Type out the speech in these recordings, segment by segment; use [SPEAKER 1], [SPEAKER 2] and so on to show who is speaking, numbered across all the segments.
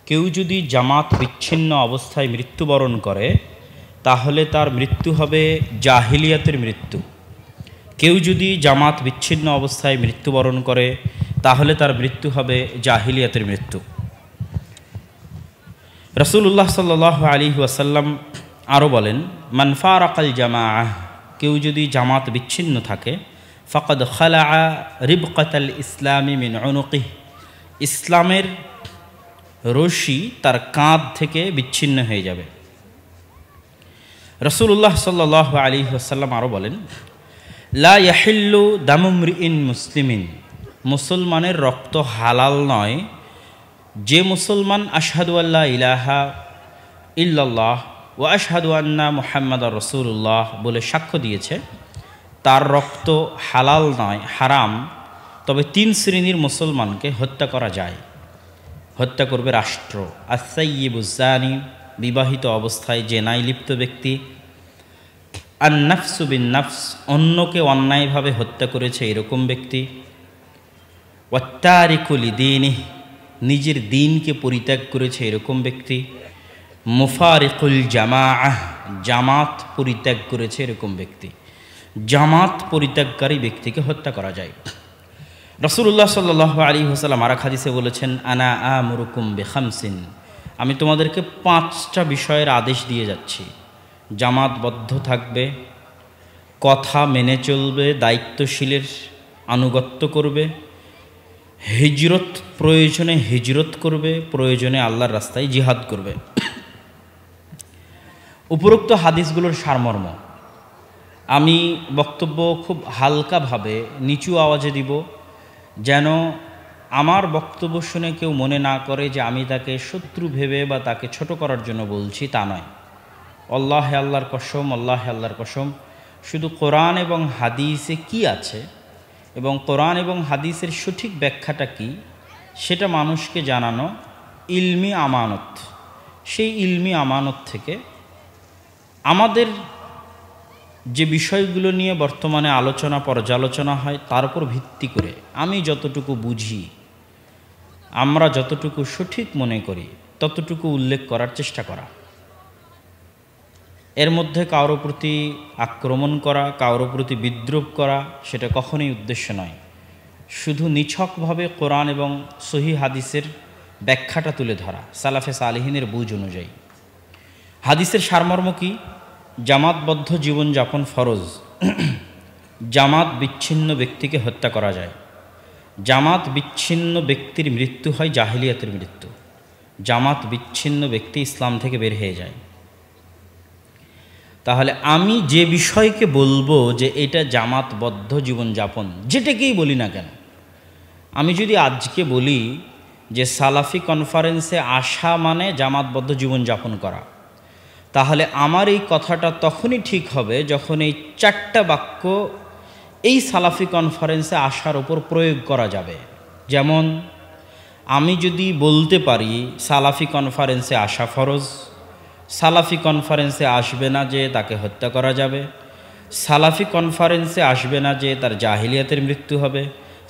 [SPEAKER 1] কেউ যদি জামাত বিচ্ছিন্ন অবস্থায় মৃত্যুবরণ করে তাহলে তার মৃত্যু হবে জাহিলিয়াতের মৃত্যু। কেউ যদি জামাত বিচ্ছিন্ন অবস্থায় মৃত্যুবরণ করে তাহলে তার মৃত্যু হবে জাহিলিয়াতের মৃত্যু। রাসূলুল্লাহ সাল্লাল্লাহু আলাইহি ওয়াসাল্লাম আরও বলেন, মান ফারাকাল জামাআহ, কেউ যদি জামাত বিচ্ছিন্ন থাকে, ফাকাদ খালাআ রিবকাতাল ইসলামি মিন উনুকিহি, ইসলামের রশি তার কাঁধ থেকে বিচ্ছিন্ন হয়ে যাবে। রাসূলুল্লাহ সাল্লাল্লাহু আলাইহি ওয়াসাল্লাম আরও বলেন, লা ইয়াহিল্লু দামু মরিইন মুসলিমিন, মুসলমানের রক্ত হালাল নয় যে মুসলমান আশহাদু আল্লা ইলাহা ইল্লাল্লাহ ওয়া আশহাদু আন্না মুহাম্মাদার রাসূলুল্লাহ বলে সাক্ষ্য দিয়েছে, তার রক্ত হালাল নয়, হারাম। তবে তিন শ্রেণীর মুসলমানকে হত্যা করা যায়। হত্যা করবে রাষ্ট্র, আস-সাইয়্যিবুজ জানি, বিবাহিত অবস্থায় জেনায় লিপ্ত ব্যক্তি, আন-নাফসু বিন-নাফস, অন্যকে অন্যায়ভাবে হত্যা করেছে এরকম ব্যক্তি, ওয়াত-তারিকু লিদীনিহি, নিজের দিনকে পরিত্যাগ করেছে এরকম ব্যক্তি, মুফারিকুল জামাআহ, জামাত পরিত্যাগ করেছে এরকম ব্যক্তি। জামাত পরিত্যাগকারী ব্যক্তিকে হত্যা করা যায়। রাসূলুল্লাহ সাল্লাল্লাহু আলাইহি ওয়াসাল্লাম আরেক হাদিসে বলেছেন, আনা আমুরুকুম বিখামসিন, আমি তোমাদেরকে 5টা বিষয়ের আদেশ দিয়ে যাচ্ছি। জামাতবদ্ধ থাকবে, কথা মেনে চলবে, দায়িত্বশীলের আনুগত্য করবে, হিজরত, প্রয়োজনে হিজরত করবে, প্রয়োজনে আল্লাহর রাস্তায় জিহাদ করবে। উপরোক্ত হাদিসগুলোর সারমর্ম আমি বক্তব্য খুব হালকাভাবে নিচু আওয়াজে দিব, যেন আমার বক্তব্য শুনে কেউ মনে না করে যে আমি তাকে শত্রু ভেবে বা তাকে ছোট করার জন্য বলছি, তা নয়। আল্লাহে আল্লাহর কসম, আল্লাহে আল্লাহর কসম, শুধু কোরআন এবং হাদিসে কি আছে এবং কোরআন এবং হাদিসের সঠিক ব্যাখ্যাটা কি সেটা মানুষকে জানানো ইলমি আমানত। সেই ইলমি আমানত থেকে আমাদের যে বিষয়গুলো নিয়ে বর্তমানে আলোচনা পর্যালোচনা হয় তার উপর ভিত্তি করে আমি যতটুকু বুঝি, আমরা যতটুকু সঠিক মনে করি ততটুকু উল্লেখ করার চেষ্টা করা। এর মধ্যে কারো প্রতি আক্রমণ করা, কারো প্রতি বিদ্রোহ করা সেটা কখনোই উদ্দেশ্য নয়। শুধু নিছকভাবে কোরআন এবং সহিহ হাদিসের ব্যাখ্যাটা তুলে ধরা, সালাফে সালেহিনের বুঝ অনুযায়ী। হাদিসের সারমর্ম কি? জামাতবদ্ধ জীবনযাপন ফরজ। জামাত বিচ্ছিন্ন ব্যক্তিকে হত্যা করা যায়। জামাত বিচ্ছিন্ন ব্যক্তির মৃত্যু হয় জাহিলিয়াতের মৃত্যু। জামাত বিচ্ছিন্ন ব্যক্তি ইসলাম থেকে বের হয়ে যায়। তাহলে আমি যে বিষয়কে বলবো যে এটা জামাতবদ্ধ জীবনযাপন, যেটাকেই বলি না কেন, আমি যদি আজকে বলি যে সালাফি কনফারেন্সে আসা মানে জামাতবদ্ধ জীবনযাপন করা, তাহলে আমার এই কথাটা তখনই ঠিক হবে যখন এই 4টা বাক্য এই সালাফি কনফারেন্সে আসার ওপর প্রয়োগ করা যাবে। যেমন আমি যদি বলতে পারি সালাফি কনফারেন্সে আসা ফরজ, সালাফি কনফারেন্সে আসবে না যে তাকে হত্যা করা যাবে, সালাফি কনফারেন্সে আসবে না যে তার জাহিলিয়াতের মৃত্যু হবে,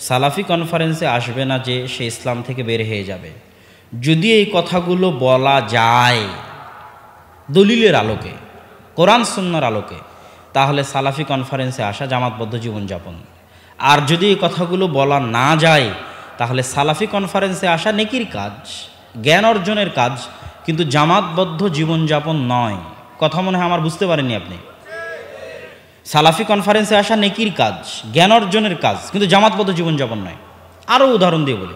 [SPEAKER 1] সালাফি কনফারেন্সে আসবে না যে সে ইসলাম থেকে বের হয়ে যাবে, যদি এই কথাগুলো বলা যায় দলিলের আলোকে, কোরআন সুন্নাহর আলোকে, তাহলে সালাফি কনফারেন্সে আসা জামাতবদ্ধ জীবনযাপন। আর যদি এই কথাগুলো বলা না যায় তাহলে সালাফি কনফারেন্সে আসা নেকির কাজ, জ্ঞান অর্জনের কাজ, কিন্তু জামাতবদ্ধ জীবনযাপন নয়। কথা মনে হয় আমার বুঝতে পারেননি আপনি। সালাফি কনফারেন্সে আসা নেকির কাজ, জ্ঞান অর্জনের কাজ, কিন্তু জামাতবদ্ধ জীবনযাপন নয়। আরও উদাহরণ দিয়ে বলি,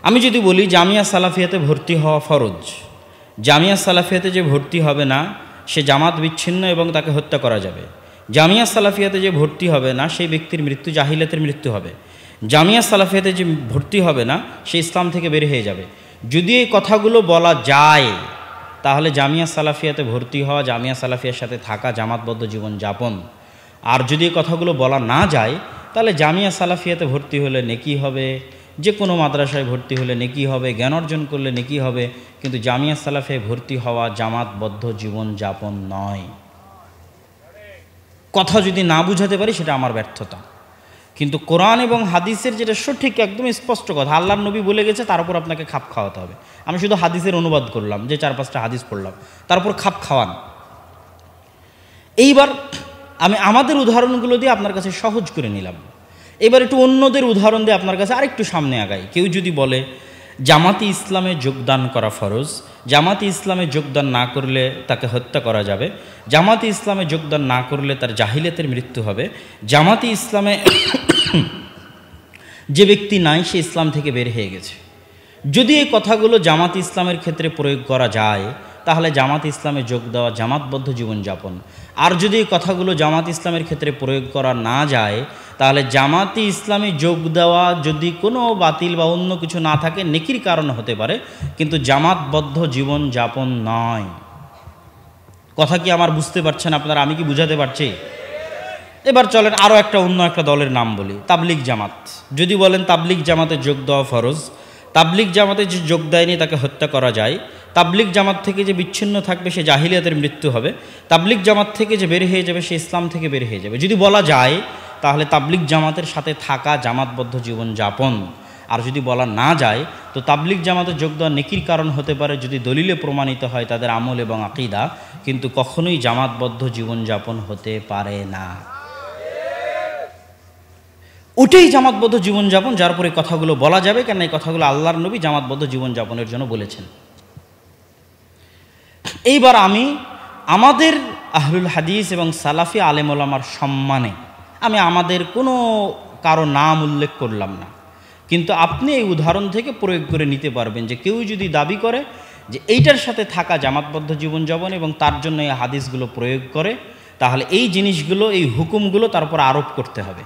[SPEAKER 1] আমি যদি বলি জামিয়া সালাফিয়াতে ভর্তি হওয়া ফরজ, জামিয়া সালাফিয়াতে যে ভর্তি হবে না সে জামাত বিচ্ছিন্ন এবং তাকে হত্যা করা যাবে। জামিয়া সালাফিয়াতে যে ভর্তি হবে না সেই ব্যক্তির মৃত্যু জাহিলিয়াতের মৃত্যু হবে। জামিয়া সালাফিয়াতে যে ভর্তি হবে না সে ইসলাম থেকে বের হয়ে যাবে। যদি এই কথাগুলো বলা যায় তাহলে জামিয়া সালাফিয়াতে ভর্তি হওয়া, জামিয়া সালাফিয়ার সাথে থাকা জামাতবদ্ধ জীবনযাপন। আর যদি এই কথাগুলো বলা না যায় তাহলে জামিয়া সালাফিয়াতে ভর্তি হলে নেকি হবে, যে কোনো মাদ্রাসায় ভর্তি হলে নেকি হবে, জ্ঞান অর্জন করলে নেকি হবে, কিন্তু জামিয়া সালাফিয়ায় ভর্তি হওয়া জামাতবদ্ধ জীবনযাপন নয়। কথা যদি না বুঝাতে পারি সেটা আমার ব্যর্থতা। কিন্তু কোরআন এবং হাদিসের যেটা সঠিক একদম স্পষ্ট কথা, আল্লাহর নবী বলে গেছে, তার উপর আপনাকে খাপ খাওয়াতে হবে। আমি শুধু হাদিসের অনুবাদ করলাম, যে 4-5টা হাদিস পড়লাম, তারপর খাপ খাওয়ান। এইবার আমি আমাদের উদাহরণগুলো দিয়ে আপনার কাছে সহজ করে নিলাম। এবার একটু অন্যদের উদাহরণ দিয়ে আপনার কাছে আরেকটু সামনে আগাই। কেউ যদি বলে জামাতি ইসলামে যোগদান করা ফরজ, জামাতি ইসলামে যোগদান না করলে তাকে হত্যা করা যাবে, জামাতি ইসলামে যোগদান না করলে তার জাহিলিয়াতের মৃত্যু হবে, জামাতি ইসলামে যে ব্যক্তি নাই সে ইসলাম থেকে বের হয়ে গেছে। যদি এই কথাগুলো জামাত ইসলামের ক্ষেত্রে প্রয়োগ করা যায় তাহলে জামাত ইসলামে যোগ দেওয়া জামাতবদ্ধ জীবনযাপন। আর যদি এই কথাগুলো জামাত ইসলামের ক্ষেত্রে প্রয়োগ করা না যায় তাহলে জামাতি ইসলামে যোগ দেওয়া যদি কোনো বাতিল বা অন্য কিছু না থাকে নেকির কারণ হতে পারে, কিন্তু জামাতবদ্ধ জীবনযাপন নয়। কথা কি আমার বুঝতে পারছেন আপনারা? আমি কি বুঝাতে পারছি? এবার চলেন আরও অন্য একটা দলের নাম বলি, তাবলিগ জামাত। যদি বলেন তাবলিগ জামাতে যোগ দেওয়া ফরজ, তাবলিগ জামাতে যে যোগ দেয়নি তাকে হত্যা করা যায়, তাবলিগ জামাত থেকে যে বিচ্ছিন্ন থাকবে সে জাহিলিয়াতের মৃত্যু হবে, তাবলিগ জামাত থেকে যে বের হয়ে যাবে সে ইসলাম থেকে বের হয়ে যাবে, যদি বলা যায় তাহলে তাবলিগ জামাতের সাথে থাকা জামাতবদ্ধ জীবনযাপন। আর যদি বলা না যায় তো তাবলিগ জামাতে যোগ দেওয়া নেকির কারণ হতে পারে যদি দলিলে প্রমাণিত হয় তাদের আমল এবং আকীদা, কিন্তু কখনোই জামাতবদ্ধ জীবনযাপন হতে পারে না। ওটাই জামাতবদ্ধ জীবনযাপন যার পরে কথাগুলো বলা যাবে, কেন এই কথাগুলো আল্লাহর নবী জামাতবদ্ধ জীবনযাপনের জন্য বলেছেন। এইবার আমি আমাদের আহলুল হাদিস এবং সালাফি আলেম ওলামার সম্মানে আমি আমাদের কোনো কারো নাম উল্লেখ করলাম না, কিন্তু আপনি এই উদাহরণ থেকে প্রয়োগ করে নিতে পারবেন যে কেউ যদি দাবি করে যে এইটার সাথে থাকা জামাতবদ্ধ জীবনযাপন এবং তার জন্য এই হাদিসগুলো প্রয়োগ করে, তাহলে এই জিনিসগুলো, এই হুকুমগুলো তার উপর আরোপ করতে হবে।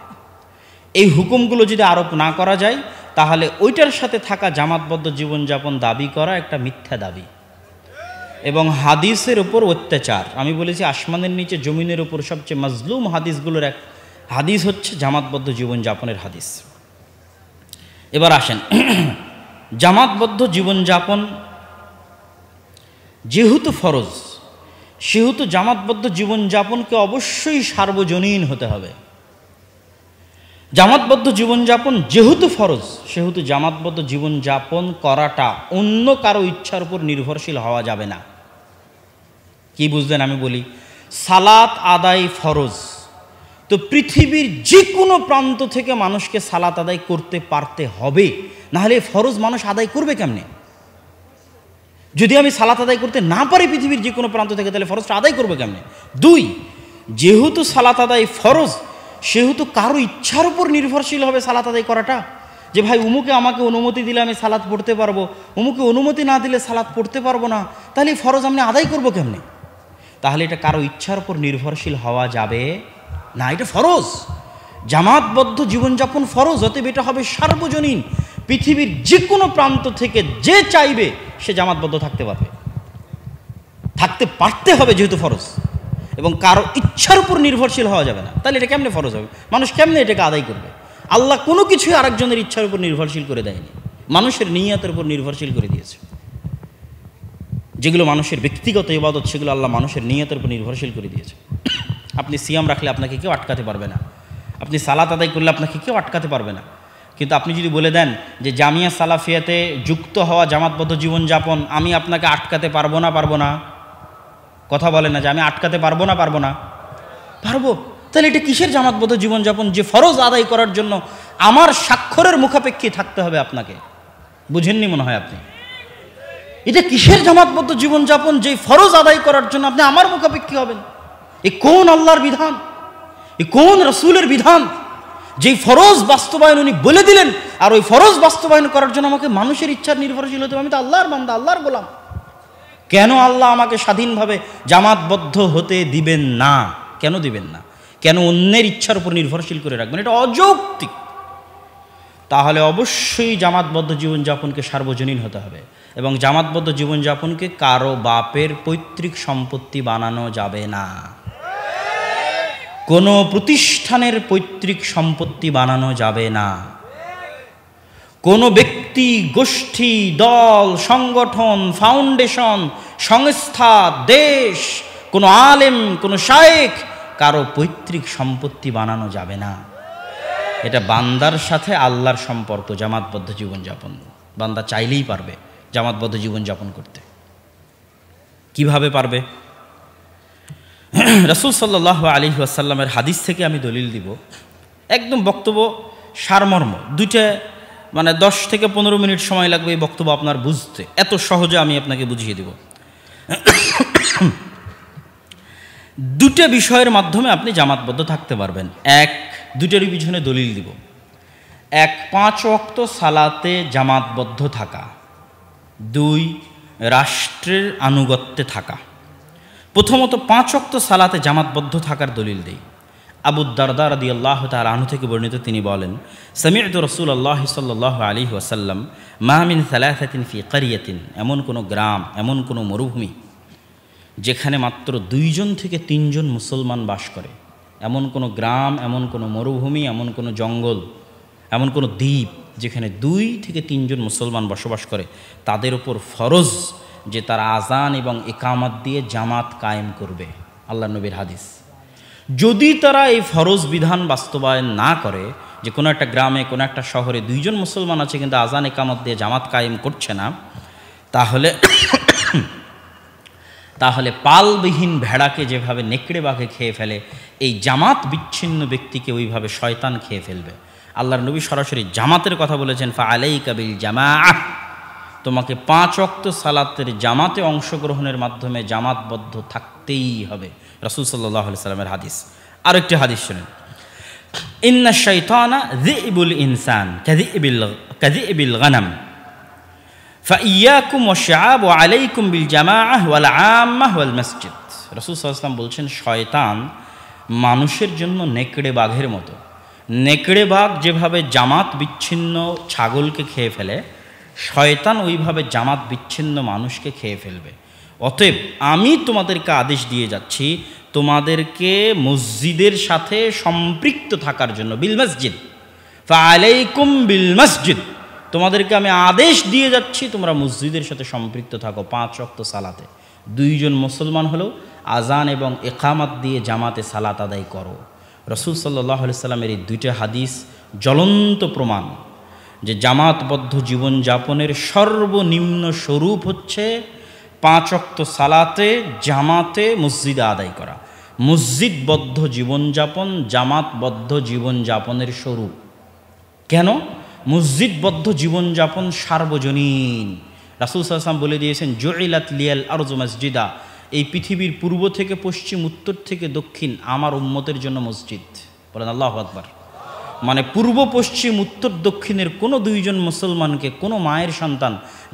[SPEAKER 1] এই হুকুমগুলো যদি আরোপ না করা যায় তাহলে ওইটার সাথে থাকা জামাতবদ্ধ জীবনযাপন দাবি করা একটা মিথ্যা দাবি এবং হাদিসের উপর অত্যাচার। আমি বলেছি আসমানের নিচে জমিনের উপর সবচেয়ে মাজলুম হাদিসগুলোর এক হাদিস হচ্ছে জামাতবদ্ধ জীবনযাপনের হাদিস। এবার আসেন, জামাতবদ্ধ জীবনযাপন যেহেতু ফরজ সেহেতু জামাতবদ্ধ জীবনযাপনকে অবশ্যই সার্বজনীন হতে হবে। জামাতবদ্ধ জীবনযাপন যেহেতু ফরজ সেহেতু জামাতবদ্ধ জীবনযাপন করাটা অন্য কারো ইচ্ছার উপর নির্ভরশীল হওয়া যাবে না। কি বুঝলেন? আমি বলি সালাত আদায় ফরজ, তো পৃথিবীর যে কোনো প্রান্ত থেকে মানুষকে সালাত আদায় করতে পারতে হবে, নাহলে ফরজ মানুষ আদায় করবে কেমনে? যদি আমি সালাত আদায় করতে না পারি পৃথিবীর যে কোনো প্রান্ত থেকে, তাহলে ফরজটা আদায় করবে কেমনে? 2, যেহেতু সালাত আদায় ফরজ সেহেতু কারো ইচ্ছার উপর নির্ভরশীল হবে সালাত আদায় করাটা, যে ভাই উমুকে আমাকে অনুমতি দিলে আমি সালাত পড়তে পারবো, উমুকে অনুমতি না দিলে সালাত পড়তে পারবো না, তাহলে ফরজ আমি আদায় করবো কেমনে? তাহলে এটা কারো ইচ্ছার উপর নির্ভরশীল হওয়া যাবে না, এটা ফরজ। জামাতবদ্ধ জীবনযাপন ফরজ, অতএব এটা হবে সার্বজনীন। পৃথিবীর যে কোনো প্রান্ত থেকে যে চাইবে সে জামাতবদ্ধ থাকতে পারবে, থাকতে পারতে হবে যেহেতু ফরজ, এবং কারো ইচ্ছার উপর নির্ভরশীল হওয়া যাবে না। তাহলে এটা কেমনে ফরজ হবে? মানুষ কেমনে এটাকে আদায় করবে? আল্লাহ কোনো কিছুই আরেকজনের ইচ্ছার উপর নির্ভরশীল করে দেয়নি, মানুষের নিয়তের উপর নির্ভরশীল করে দিয়েছে। যেগুলো মানুষের ব্যক্তিগত ইবাদত সেগুলো আল্লাহ মানুষের নিয়তের উপর নির্ভরশীল করে দিয়েছে। আপনি সিয়াম রাখলে আপনাকে কেউ আটকাতে পারবে না, আপনি সালাত আদায় করলে আপনাকে কেউ আটকাতে পারবে না। কিন্তু আপনি যদি বলে দেন যে জামিয়া সালাফিয়াতে যুক্ত হওয়া জামাতবদ্ধ জীবনযাপন আমি আপনাকে আটকাতে পারবো না, কথা বলে না যে আমি আটকাতে পারবো না, পারবো, তাহলে এটা কিসের জামাতবদ্ধ জীবনযাপন যে ফরজ আদায় করার জন্য আমার স্বাক্ষরের মুখাপেক্ষী থাকতে হবে আপনাকে? বুঝেননি মনে হয় আপনি। এটা কিসের জামাতবদ্ধ জীবনযাপন যে ফরজ আদায় করার জন্য আপনি আমার মুখাপেক্ষী হবেন? এ কোন আল্লাহর বিধান, এ কোন রাসূলের বিধান? যেই ফরজ বাস্তবায়ন উনি বলে দিলেন, আর ওই ফরজ বাস্তবায়ন করার জন্য আমাকে মানুষের ইচ্ছার নির্ভরশীল হতে হবে। আমি তো আল্লাহর বান্দা, আল্লাহর গোলাম। কেন আল্লাহ আমাকে স্বাধীনভাবে জামাতবদ্ধ হতে দিবেন না? কেন দিবেন না? কেন অন্যের ইচ্ছার উপর নির্ভরশীল করে রাখবেন? এটা অযৌক্তিক। তাহলে অবশ্যই জামাতবদ্ধ জীবনযাপনকে সার্বজনীন হতে হবে, এবং জামাতবদ্ধ জীবনযাপনকে কারো বাপের পৈতৃক সম্পত্তি বানানো যাবে না, কোনো প্রতিষ্ঠানের পৈতৃক সম্পত্তি বানানো যাবে না, কোনো ব্যক্তি, গোষ্ঠী, দল, সংগঠন, ফাউন্ডেশন, সংস্থা, দেশ, কোনো আলেম, কোনো শায়েখ কারো পৈতৃক সম্পত্তি বানানো যাবে না। এটা বান্দার সাথে আল্লাহর সম্পর্ক, জামাতবদ্ধ জীবনযাপন। বান্দা চাইলেই পারবে জামাতবদ্ধ জীবনযাপন করতে। কিভাবে পারবে? রাসূল সাল্লাল্লাহু আলাইহি ওয়াসাল্লামের হাদিস থেকে আমি দলিল দিব। একদম বক্তব্য সারমর্ম, দুইটা 10 থেকে 15 মিনিট সময় লাগবে এই বক্তব্য আপনার বুঝতে, এত সহজে আমি আপনাকে বুঝিয়ে দিব। দুটো বিষয়ের মাধ্যমে আপনি জামাতবদ্ধ থাকতে পারবেন। এক, দুটোরই পিছনে দলিল দিব। এক, 5 ওয়াক্ত সালাতে জামাতবদ্ধ থাকা। 2, রাষ্ট্রের আনুগত্যে থাকা। প্রথমত 5 ওয়াক্ত সালাতে জামাতবদ্ধ থাকার দলিল দেই। আবু দারদা রাদিয়াল্লাহু তাআলা আনহু থেকে বর্ণিত, তিনি বলেন, সামি'তু রাসূলুল্লাহ সাল্লাল্লাহু আলাইহি ওয়াসাল্লাম মা মিন সালাসাতিন ফি ক্বরিয়াতিন, এমন কোনো গ্রাম, এমন কোনো মরুভূমি যেখানে মাত্র 2 থেকে 3 মুসলমান বাস করে, এমন কোনো গ্রাম, এমন কোনো মরুভূমি, এমন কোনো জঙ্গল, এমন কোনো দ্বীপ যেখানে 2 থেকে 3 মুসলমান বসবাস করে, তাদের উপর ফরজ যে তারা আজান এবং ইকামত দিয়ে জামাত কায়েম করবে। আল্লাহর নবীর হাদিস। যদি তারা এই ফরজ বিধান বাস্তবায়ন না করে, যে কোনো একটা গ্রামে, কোনো একটা শহরে 2 মুসলমান আছে কিন্তু আজান ইকামত দিয়ে জামাত কায়েম করছে না, তাহলে পালবিহীন ভেড়াকে যেভাবে নেকড়ে বাঘে খেয়ে ফেলে, এই জামাত বিচ্ছিন্ন ব্যক্তিকে ওইভাবে শয়তান খেয়ে ফেলবে। আল্লাহর নবী সরাসরি জামাতের কথা বলেছেন, ফাআলাইকা বিল জামাআহ, তোমাকে 5 ওয়াক্ত সালাতের জামাতে অংশগ্রহণের মাধ্যমে জামাতবদ্ধ থাকতেই হবে। রাসূল সাল্লাল্লাহু আলাইহি সাল্লামের হাদিস। আরেকটি হাদিস শুনেন, ইন্না শাইতানা যিবুল ইনসান কাযিবিল গানাম ফাইয়াকুম ওয়াশআব ওয়া আলাইকুম বিল জামাআহ ওয়াল আম্মাহ ওয়াল মসজিদ। রাসূল সাল্লাল্লাহু আলাইহি ওয়াসাল্লাম বলছেন, শয়তান মানুষের জন্য নেকড়ে বাঘের মতো। নেকড়ে বাঘ যেভাবে জামাত বিচ্ছিন্ন ছাগলকে খেয়ে ফেলে, শয়তান ওইভাবে জামাত বিচ্ছিন্ন মানুষকে খেয়ে ফেলবে। অতএব আমি তোমাদেরকে আদেশ দিয়ে যাচ্ছি, তোমাদেরকে মসজিদের সাথে সম্পৃক্ত থাকার জন্য, বিল মসজিদ, ফাআলাইকুম বিল মসজিদ, তোমাদেরকে আমি আদেশ দিয়ে যাচ্ছি তোমরা মসজিদের সাথে সম্পৃক্ত থাকো, 5 ওয়াক্ত সালাতে। 2 মুসলমান হলেও আজান এবং ইকামত দিয়ে জামাতে সালাত আদায় করো। রাসূল সাল্লাল্লাহু আলাইহি সাল্লামের এই 2টা হাদিস জ্বলন্ত প্রমাণ যে জামাতবদ্ধ জীবনযাপনের সর্বনিম্ন স্বরূপ হচ্ছে 5 ওয়াক্ত সালাতে জামাতে মসজিদে আদায় করা। মসজিদবদ্ধ জীবনযাপন জামাতবদ্ধ জীবনযাপনের স্বরূপ। কেন? মসজিদবদ্ধ জীবনযাপন সার্বজনীন। রাসূল সাল্লাল্লাহু আলাইহি ওয়াসাল্লাম বলে দিয়েছেন, জুইলাত লিয়াল আরজু মসজিদা, এই পৃথিবীর পূর্ব থেকে পশ্চিম, উত্তর থেকে দক্ষিণ আমার উম্মতের জন্য মসজিদ। বলেন আল্লাহু আকবার। মানে পূর্ব পশ্চিম উত্তর দক্ষিণের কোনো 2 মুসলমানকে কোনো মায়ের সন্তান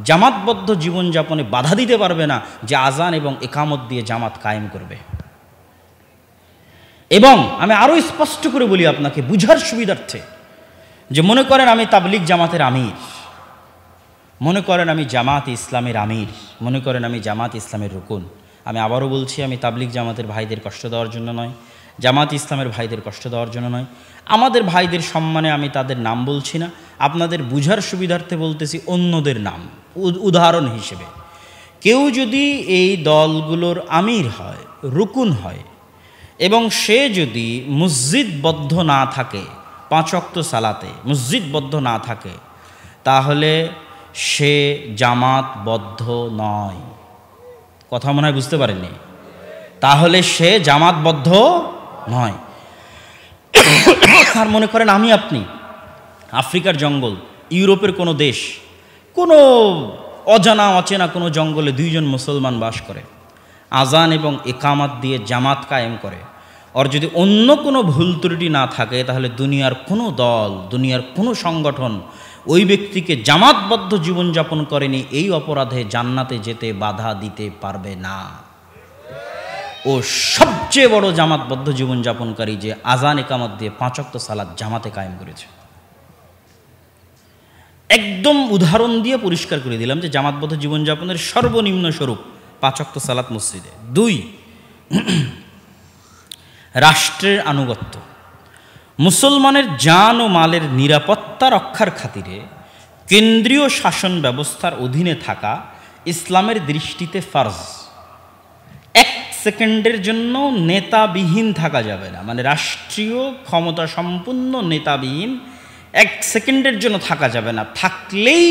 [SPEAKER 1] জামাতবদ্ধ জীবনযাপনে বাধা দিতে পারবে না যে আজান এবং ইকামত দিয়ে জামাত কায়েম করবে। এবং আমি আরও স্পষ্ট করে বলি আপনাকে বুঝার সুবিধার্থে, যে মনে করেন আমি তাবলিগ জামাতের আমির, মনে করেন আমি জামাত ইসলামের আমির, মনে করেন আমি জামাত ইসলামের রুকুন। আমি আবারও বলছি, আমি তাবলিগ জামাতের ভাইদের কষ্ট দেওয়ার জন্য নয়, জামাত ইসলামের ভাইদের কষ্ট দেওয়ার জন্য নয়, আমাদের ভাইদের সম্মানে আমি তাদের নাম বলছি না, আপনাদের বুঝার সুবিধার্থে বলতেছি অন্যদের নাম উদাহরণ হিসেবে। কেউ যদি এই দলগুলোর আমির হয়, রুকুন হয়, এবং সে যদি মসজিদবদ্ধ না থাকে, 5 ওয়াক্ত সালাতে মসজিদবদ্ধ না থাকে, তাহলে সে জামাতবদ্ধ নয়। কথা মনে হয় বুঝতে পারেননি? তাহলে সে জামাতবদ্ধ নয়। আর মনে করেন আমি আপনি আফ্রিকার জঙ্গল, ইউরোপের কোনো দেশ, কোনো অজানা অচেনা কোনো জঙ্গলে 2 মুসলমান বাস করে, আজান এবং ইকামত দিয়ে জামাত কায়েম করে। আর যদি অন্য কোনো ভুল ত্রুটি না থাকে, তাহলে দুনিয়ার কোনো দল, দুনিয়ার কোনো সংগঠন ওই ব্যক্তিকে জামাতবদ্ধ জীবনযাপন করেনি এই অপরাধে জান্নাতে যেতে বাধা দিতে পারবে না। ও সবচেয়ে বড় জামাতবদ্ধ জীবনযাপনকারী যে আজান ইকামত দিয়ে 5 ওয়াক্ত সালাত জামাতে কায়েম করেছে। একদম উদাহরণ দিয়ে পরিষ্কার করে দিলাম যে জামাতবদ্ধ জীবনযাপনের সর্বনিম্ন স্বরূপ 5 ওয়াক্ত সালাত মসজিদে। 2, রাষ্ট্রের আনুগত্য। মুসলমানের জান ও মালের নিরাপত্তা রক্ষার খাতিরে কেন্দ্রীয় শাসন ব্যবস্থার অধীনে থাকা ইসলামের দৃষ্টিতে ফরজ। 1 সেকেন্ডের জন্য নেতাবিহীন থাকা যাবে না, মানে রাষ্ট্রীয় ক্ষমতা সম্পন্ন নেতাবিহীন 1 সেকেন্ডের জন্য থাকা যাবে না। থাকলেই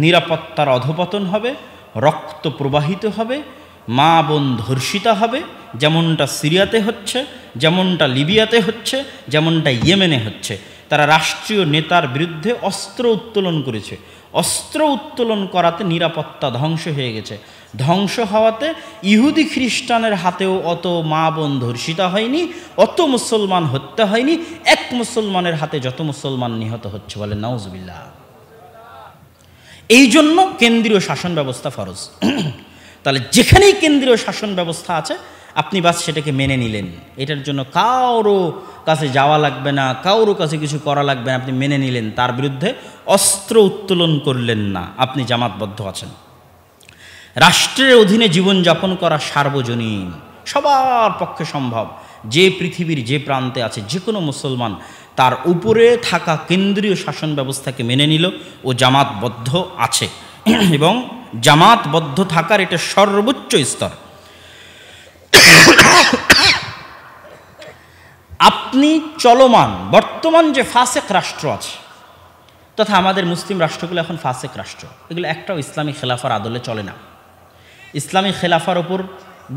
[SPEAKER 1] নিরাপত্তার অধপতন হবে, রক্ত প্রবাহিত হবে, মা বোন ধর্ষিতা হবে, যেমনটা সিরিয়াতে হচ্ছে, যেমনটা লিবিয়াতে হচ্ছে, যেমনটা ইয়েমেনে হচ্ছে। তারা রাষ্ট্রীয় নেতার বিরুদ্ধে অস্ত্র উত্তোলন করেছে, অস্ত্র উত্তোলন করাতে নিরাপত্তা ধ্বংস হয়ে গেছে। ধ্বংস হওয়াতে ইহুদি খ্রিস্টানের হাতেও অত মা বোন ধর্ষিতা হয়নি, অত মুসলমান হত্যা হয়নি। 1 মুসলমানের হাতে যত মুসলমান নিহত হচ্ছে, বলে নাউজুবিল্লাহ। এই জন্য কেন্দ্রীয় শাসন ব্যবস্থা ফরজ। তাহলে যেখানেই কেন্দ্রীয় শাসন ব্যবস্থা আছে আপনি বাস সেটাকে মেনে নিলেন, এটার জন্য কারো কাছে যাওয়া লাগবে না, কারো কাছে কিছু করা লাগবে না, আপনি মেনে নিলেন, তার বিরুদ্ধে অস্ত্র উত্তোলন করলেন না, আপনি জামাতবদ্ধ আছেন। রাষ্ট্রের অধীনে জীবনযাপন করা সার্বজনীন, সবার পক্ষে সম্ভব। যে পৃথিবীর যে প্রান্তে আছে যে কোনো মুসলমান তার উপরে থাকা কেন্দ্রীয় শাসন ব্যবস্থাকে মেনে নিল, ও জামাতবদ্ধ আছে। এবং জামাতবদ্ধ থাকার এটা সর্বোচ্চ স্তর। আপনি চলমান বর্তমান যে ফাসেক রাষ্ট্র আছে, তথা আমাদের মুসলিম রাষ্ট্রগুলো এখন ফাসেক রাষ্ট্র, এগুলো একটাও ইসলামী খেলাফার আদলে চলে না। ইসলামী খেলাফার ওপর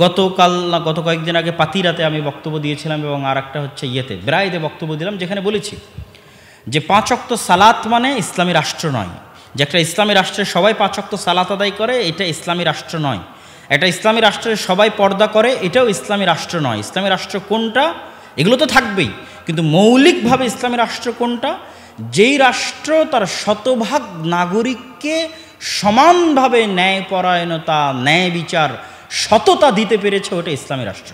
[SPEAKER 1] গত কয়েকদিন আগে পাতিরাতে আমি বক্তব্য দিয়েছিলাম, এবং আর একটা হচ্ছে ব্রাইদে বক্তব্য দিলাম, যেখানে বলেছি যে 5 ওয়াক্ত সালাত মানে ইসলামী রাষ্ট্র নয়। যে একটা ইসলামী রাষ্ট্রের সবাই 5 ওয়াক্ত সালাত আদায় করে, এটা ইসলামী রাষ্ট্র নয়। একটা ইসলামী রাষ্ট্রের সবাই পর্দা করে, এটাও ইসলামী রাষ্ট্র নয়। ইসলামী রাষ্ট্র কোনটা? এগুলো তো থাকবেই, কিন্তু মৌলিকভাবে ইসলামী রাষ্ট্র কোনটা? যেই রাষ্ট্র তার শতভাগ নাগরিককে সমানভাবে ন্যায়পরায়ণতা, ন্যায় বিচার, সততা দিতে পেরেছে, ওটা ইসলামী রাষ্ট্র।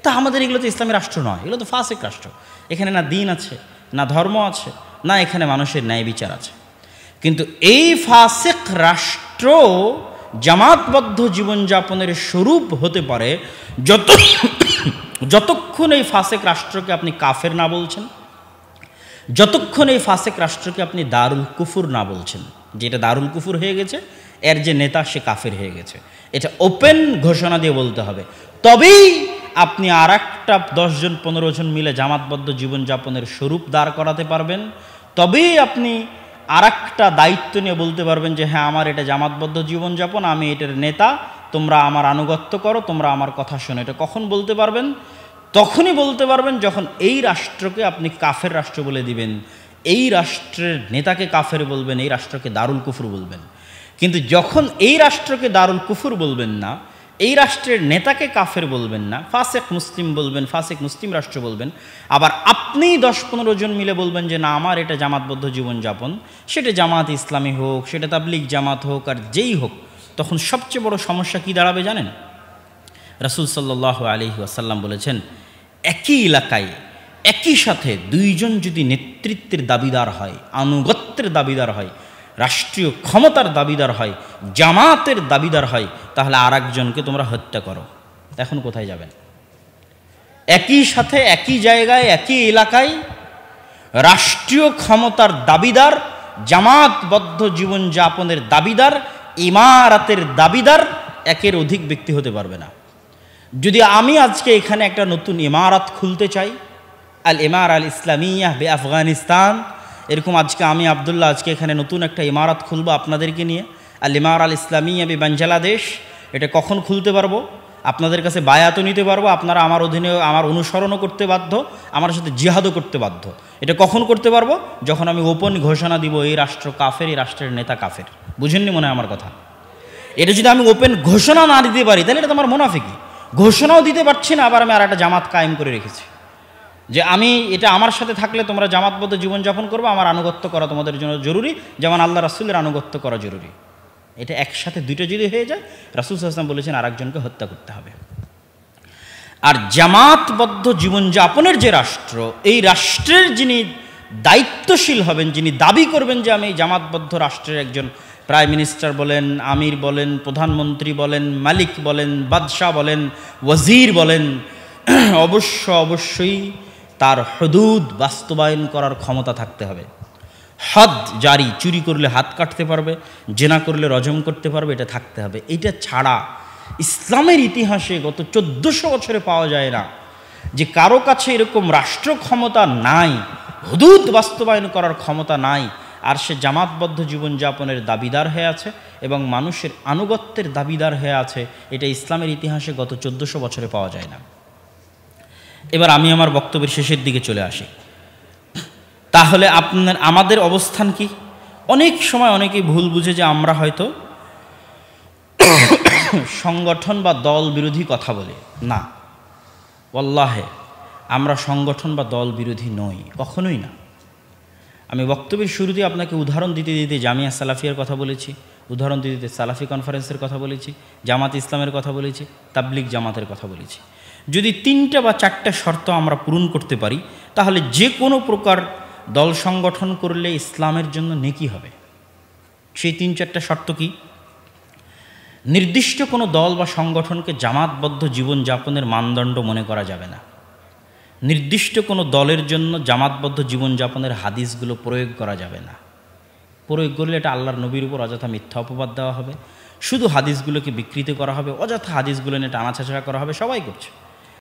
[SPEAKER 1] তা আমাদের এগুলো তো ইসলামী রাষ্ট্র নয়, এগুলো তো ফাসেক রাষ্ট্র। এখানে না দিন আছে, না ধর্ম আছে, না এখানে মানুষের ন্যায় বিচার আছে। কিন্তু এই ফাসেক রাষ্ট্র জামাতবদ্ধ জীবনযাপনের স্বরূপ হতে পারে যতক্ষণ এই ফাসেক রাষ্ট্রকে আপনি কাফের না বলছেন, যতক্ষণ এই ফাসেক রাষ্ট্রকে আপনি দারুল কুফুর না বলছেন, যেটা দারুল কুফুর হয়ে গেছে, এর যে নেতা সে কাফের হয়ে গেছে, এটা ওপেন ঘোষণা দিয়ে বলতে হবে। তবেই আপনি আর একটা 10 জন 15 জন মিলে জামাতবদ্ধ জীবনযাপনের স্বরূপ দাঁড় করাতে পারবেন। তবেই আপনি আর একটা দায়িত্ব নিয়ে বলতে পারবেন যে হ্যাঁ, আমার এটা জামাতবদ্ধ জীবনযাপন, আমি এটার নেতা, তোমরা আমার আনুগত্য করো, তোমরা আমার কথা শোনো। এটা কখন বলতে পারবেন? তখনই বলতে পারবেন যখন এই রাষ্ট্রকে আপনি কাফের রাষ্ট্র বলে দিবেন, এই রাষ্ট্রের নেতাকে কাফের বলবেন, এই রাষ্ট্রকে দারুল কুফর বলবেন। কিন্তু যখন এই রাষ্ট্রকে দারুল কুফর বলবেন না, এই রাষ্ট্রের নেতাকে কাফের বলবেন না, ফাসেক মুসলিম বলবেন, ফাসেক মুসলিম রাষ্ট্র বলবেন, আবার আপনিই 10-15 জন মিলে বলবেন যে না, আমার এটা জামাতবদ্ধ জীবনযাপন, সেটা জামাত ইসলামী হোক, সেটা তাবলিগ জামাত হোক, আর যেই হোক, তখন সবচেয়ে বড় সমস্যা কি দাঁড়াবে জানেন? রাসূল সাল্লাল্লাহু আলাইহি ওয়াসাল্লাম বলেছেন, একই এলাকায় একই সাথে 2 জন যদি নেতৃত্বের দাবিদার হয়, আনুগত্যের দাবিদার হয়, রাষ্ট্রীয় ক্ষমতার দাবিদার হয়, জামাতের দাবিদার হয়, তাহলে আর একজনকে তোমরা হত্যা করো। এখন কোথায় যাবেন? একই সাথে একই জায়গায় একই এলাকায় রাষ্ট্রীয় ক্ষমতার দাবিদার, জামাতবদ্ধ জীবনযাপনের দাবিদার, ইমারাতের দাবিদার একের অধিক ব্যক্তি হতে পারবে না। যদি আমি আজকে এখানে একটা নতুন ইমারত খুলতে চাই, আল ইমারা আল ইসলামিয়া বে আফগানিস্তান, এরকম আজকে আমি আবদুল্লাহ আজকে এখানে নতুন একটা ইমারত খুলবো আপনাদেরকে নিয়ে, আল ইমারা আল ইসলামিয়া বে বাংলাদেশ, এটা কখন খুলতে পারবো? আপনাদের কাছে বায়াতও নিতে পারবো, আপনারা আমার অধীনে আমার অনুসরণও করতে বাধ্য, আমার সাথে জিহাদও করতে বাধ্য। এটা কখন করতে পারবো? যখন আমি ওপেন ঘোষণা দিব এই রাষ্ট্র কাফের, এই রাষ্ট্রের নেতা কাফের। বুঝেননি মনে হয় আমার কথা? এটা যদি আমি ওপেন ঘোষণা না দিতে পারি, তাহলে এটা তো আমার মুনাফিকি। ঘোষণাও দিতে পারছি না, আবার আমি আর একটা জামাত কায়েম করে রেখেছি যে আমি এটা আমার সাথে থাকলে তোমরা জামাতবদ্ধ জীবনযাপন করবে, আমার আনুগত্য করা তোমাদের জন্য জরুরি, যেমন আল্লাহ রাসূলের আনুগত্য করা জরুরি। এটা একসাথে দুইটা যদি হয়ে যায়, রাসূল সাল্লাল্লাহু আলাইহি ওয়াসাল্লাম বলেছেন আরেকজনকে হত্যা করতে হবে। আর জামাতবদ্ধ জীবনযাপনের যে রাষ্ট্র, এই রাষ্ট্রের যিনি দায়িত্বশীল হবেন, যিনি দাবি করবেন যে আমি জামাতবদ্ধ রাষ্ট্রের একজন প্রাইম মিনিস্টার বলেন, আমির বলেন, প্রধানমন্ত্রী বলেন, মালিক বলেন, বাদশাহ বলেন, ওয়াজির বলেন, অবশ্যই তার হুদুদ বাস্তবায়ন করার ক্ষমতা থাকতে হবে। হদ জারি, চুরি করলে হাত কাটতে পারবে, জেনা করলে রজম করতে পারবে, এটা থাকতে হবে। এটা ছাড়া ইসলামের ইতিহাসে গত 1400 বছরে পাওয়া যায় না যে কারো কাছে এরকম রাষ্ট্র ক্ষমতা নাই, হুদুদ বাস্তবায়ন করার ক্ষমতা নাই, আর সে জামাতবদ্ধ জীবনযাপনের দাবিদার হয়ে আছে এবং মানুষের আনুগত্যের দাবিদার হয়ে আছে। এটা ইসলামের ইতিহাসে গত 1400 বছরে পাওয়া যায় না। এবার আমি আমার বক্তব্যের শেষের দিকে চলে আসি। তাহলে আমাদের অবস্থান কি? অনেক সময় অনেকেই ভুল বুঝে যে আমরা হয়তো সংগঠন বা দল বিরোধী কথা বলি। না, ওয়াল্লাহে আমরা সংগঠন বা দল বিরোধী নই, কখনোই না। আমি বক্তব্যের শুরুতে আপনাকে উদাহরণ দিতে দিতে জামিয়া সালাফিয়ার কথা বলেছি, উদাহরণ দিতে দিতে সালাফি কনফারেন্সের কথা বলেছি, জামাত ইসলামের কথা বলেছি, তাবলিগ জামাতের কথা বলেছি। যদি 3টা বা 4টা শর্ত আমরা পূরণ করতে পারি তাহলে যে কোনো প্রকার দল সংগঠন করলে ইসলামের জন্য নেকি হবে। সেই 3-4টা শর্ত কি? নির্দিষ্ট কোনো দল বা সংগঠনকে জামাতবদ্ধ জীবনযাপনের মানদণ্ড মনে করা যাবে না। নির্দিষ্ট কোনো দলের জন্য জামাতবদ্ধ জীবনযাপনের হাদিসগুলো প্রয়োগ করা যাবে না। প্রয়োগ করলে এটা আল্লাহর নবীর উপর অযথা মিথ্যা অপবাদ দেওয়া হবে, শুধু হাদিসগুলোকে বিকৃত করা হবে, অযথা হাদিসগুলো নিয়ে টানাছাড়া করা হবে, সবাই করছে।